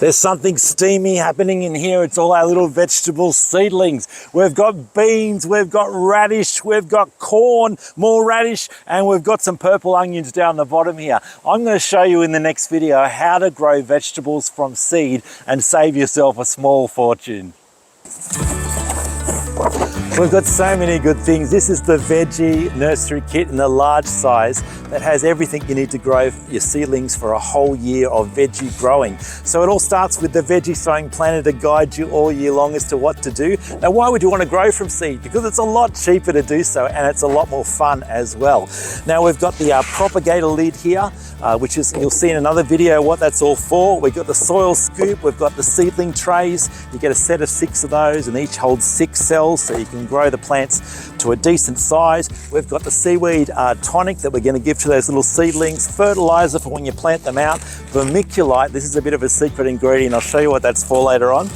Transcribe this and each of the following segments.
There's something steamy happening in here. It's all our little vegetable seedlings. We've got beans, we've got radish, we've got corn, more radish, and we've got some purple onions down the bottom here. I'm going to show you in the next video how to grow vegetables from seed and save yourself a small fortune. We've got so many good things. This is the Veggie Nursery Kit in the large size that has everything you need to grow your seedlings for a whole year of veggie growing. So it all starts with the veggie sowing planner to guide you all year long as to what to do. Now, why would you want to grow from seed? Because it's a lot cheaper to do so and it's a lot more fun as well. Now we've got the propagator lid here, which is, you'll see in another video what that's all for. We've got the soil scoop, we've got the seedling trays. You get a set of 6 of those and each holds 6 cells so you can grow the plants to a decent size. We've got the seaweed tonic that we're going to give to those little seedlings, fertilizer for when you plant them out, vermiculite. This is a bit of a secret ingredient. I'll show you what that's for later on.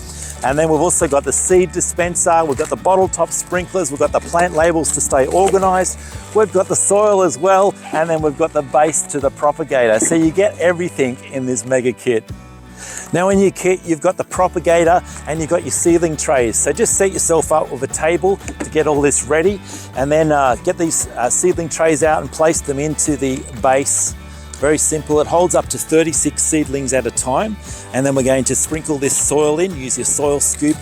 And then we've also got the seed dispenser, we've got the bottle top sprinklers, we've got the plant labels to stay organized, we've got the soil as well, and then we've got the base to the propagator. So you get everything in this mega kit. Now in your kit, you've got the propagator and you've got your seedling trays. So just set yourself up with a table to get all this ready, and then get these seedling trays out and place them into the base. Very simple. It holds up to 36 seedlings at a time. And then we're going to sprinkle this soil in, use your soil scoop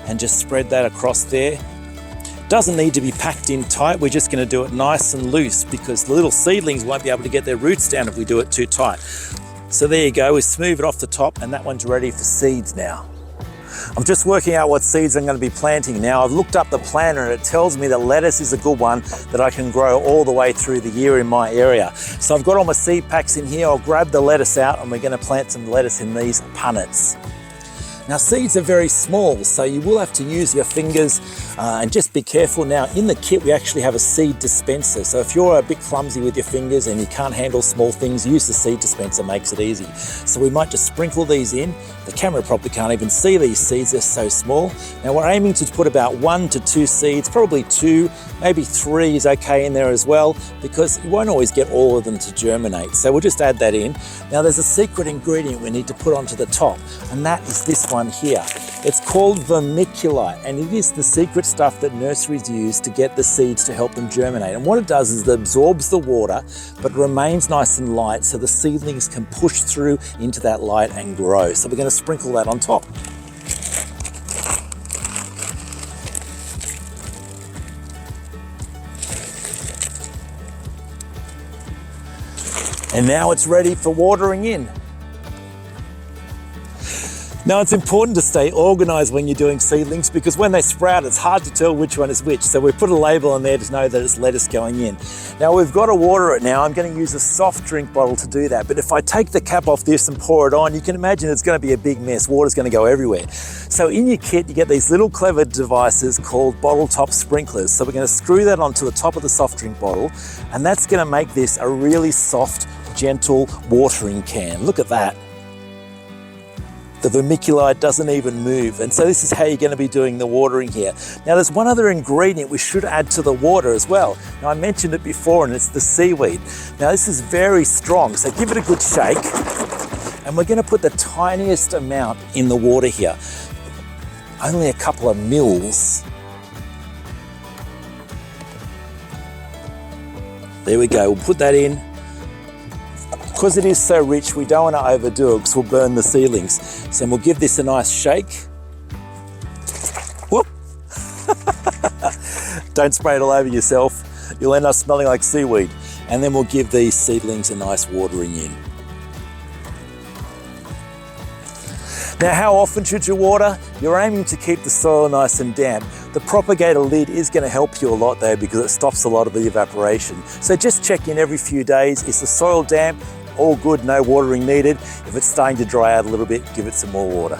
and just spread that across there. Doesn't need to be packed in tight. We're just going to do it nice and loose because the little seedlings won't be able to get their roots down if we do it too tight. So there you go, we smooth it off the top and that one's ready for seeds now. I'm just working out what seeds I'm going to be planting now. I've looked up the planner and it tells me that lettuce is a good one that I can grow all the way through the year in my area. So I've got all my seed packs in here. I'll grab the lettuce out and we're going to plant some lettuce in these punnets. Now seeds are very small, so you will have to use your fingers and just be careful. Now in the kit we actually have a seed dispenser, so if you're a bit clumsy with your fingers and you can't handle small things, use the seed dispenser, makes it easy. So we might just sprinkle these in. The camera probably can't even see these seeds, they're so small. Now we're aiming to put about 1 to 2 seeds, probably 2, maybe 3 is okay in there as well, because you won't always get all of them to germinate. So we'll just add that in. Now there's a secret ingredient we need to put onto the top, and that is this one here. It's called vermiculite, and it is the secret stuff that nurseries use to get the seeds to help them germinate. And what it does is it absorbs the water but remains nice and light so the seedlings can push through into that light and grow. So we're going to sprinkle that on top. And now it's ready for watering in. Now it's important to stay organized when you're doing seedlings because when they sprout, it's hard to tell which one is which. So we put a label on there to know that it's lettuce going in. Now we've got to water it now. I'm going to use a soft drink bottle to do that. But if I take the cap off this and pour it on, you can imagine it's going to be a big mess. Water's going to go everywhere. So in your kit, you get these little clever devices called bottle top sprinklers. So we're going to screw that onto the top of the soft drink bottle, and that's going to make this a really soft, gentle watering can. Look at that. The vermiculite doesn't even move. And so this is how you're going to be doing the watering here. Now there's one other ingredient we should add to the water as well. Now I mentioned it before and it's the seaweed. Now this is very strong, so give it a good shake. And we're going to put the tiniest amount in the water here. Only a couple of mils. There we go, we'll put that in. Because it is so rich, we don't want to overdo it because we'll burn the seedlings. So we'll give this a nice shake. Whoop! Don't spray it all over yourself. You'll end up smelling like seaweed. And then we'll give these seedlings a nice watering in. Now, how often should you water? You're aiming to keep the soil nice and damp. The propagator lid is going to help you a lot though because it stops a lot of the evaporation. So just check in every few days. Is the soil damp? All good, no watering needed. If it's starting to dry out a little bit, give it some more water.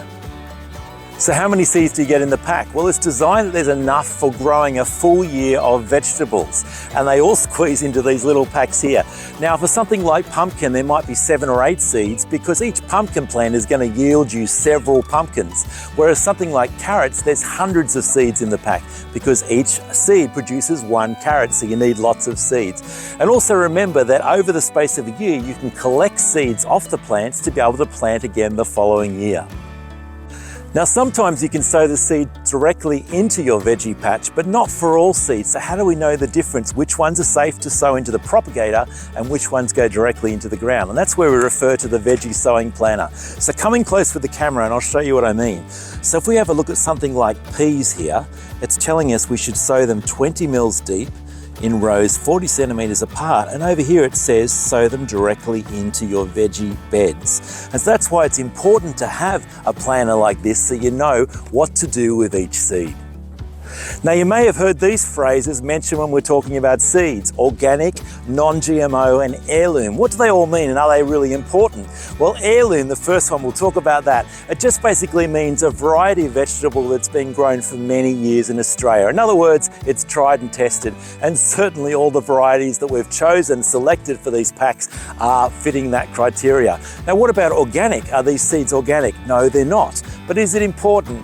So how many seeds do you get in the pack? Well, it's designed that there's enough for growing a full year of vegetables, and they all squeeze into these little packs here. Now, for something like pumpkin, there might be 7 or 8 seeds because each pumpkin plant is going to yield you several pumpkins. Whereas something like carrots, there's hundreds of seeds in the pack because each seed produces 1 carrot, so you need lots of seeds. And also remember that over the space of a year, you can collect seeds off the plants to be able to plant again the following year. Now, sometimes you can sow the seed directly into your veggie patch, but not for all seeds. So how do we know the difference? Which ones are safe to sow into the propagator and which ones go directly into the ground? And that's where we refer to the veggie sowing planner. So come in close with the camera and I'll show you what I mean. So if we have a look at something like peas here, it's telling us we should sow them 20 mils deep in rows 40 centimeters apart, and over here it says sow them directly into your veggie beds. And so that's why it's important to have a planner like this so you know what to do with each seed. Now, you may have heard these phrases mentioned when we're talking about seeds: organic, non-GMO and heirloom. What do they all mean, and are they really important? Well, heirloom, the first one, we'll talk about that. It just basically means a variety of vegetable that's been grown for many years in Australia. In other words, it's tried and tested, and certainly all the varieties that we've chosen, selected for these packs are fitting that criteria. Now, what about organic? Are these seeds organic? No, they're not. But is it important?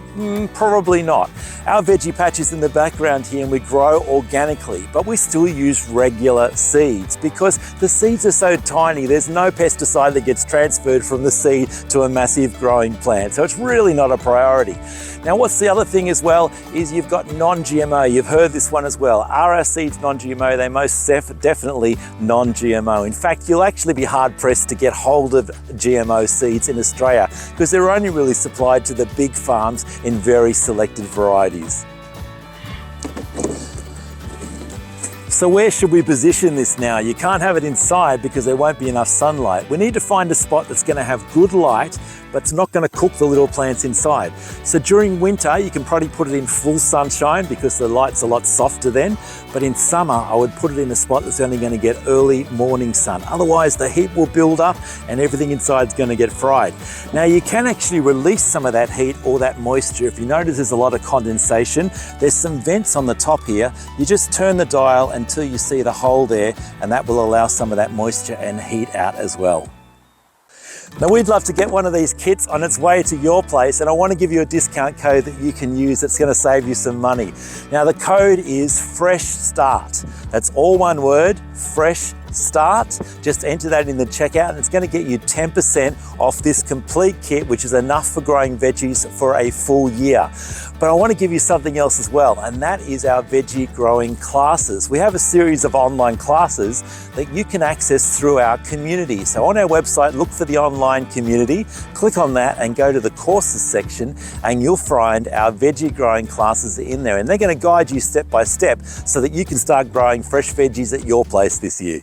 Probably not. Our veggie patch is in the background here and we grow organically, but we still use regular seeds because the seeds are so tiny, there's no pesticide that gets transferred from the seed to a massive growing plant. So it's really not a priority. Now, what's the other thing as well is you've got non-GMO. You've heard this one as well. Are our seeds non-GMO? They're most definitely non-GMO. In fact, you'll actually be hard pressed to get hold of GMO seeds in Australia because they're only really supplied to the big farms in very selected varieties. So where should we position this now? You can't have it inside because there won't be enough sunlight. We need to find a spot that's going to have good light, but it's not going to cook the little plants inside. So during winter, you can probably put it in full sunshine because the light's a lot softer then. But in summer, I would put it in a spot that's only going to get early morning sun. Otherwise, the heat will build up and everything inside is going to get fried. Now, you can actually release some of that heat or that moisture. If you notice there's a lot of condensation, there's some vents on the top here. You just turn the dial until you see the hole there, and that will allow some of that moisture and heat out as well. Now, we'd love to get one of these kits on its way to your place, and I want to give you a discount code that you can use that's going to save you some money. Now, the code is Fresh Start. That's all one word, Fresh Start. Just enter that in the checkout and it's going to get you 10% off this complete kit, which is enough for growing veggies for a full year. But I want to give you something else as well, and that is our veggie growing classes. We have a series of online classes that you can access through our community. So on our website, look for the online community, click on that and go to the courses section, and you'll find our veggie growing classes in there, and they're going to guide you step by step so that you can start growing fresh veggies at your place this year.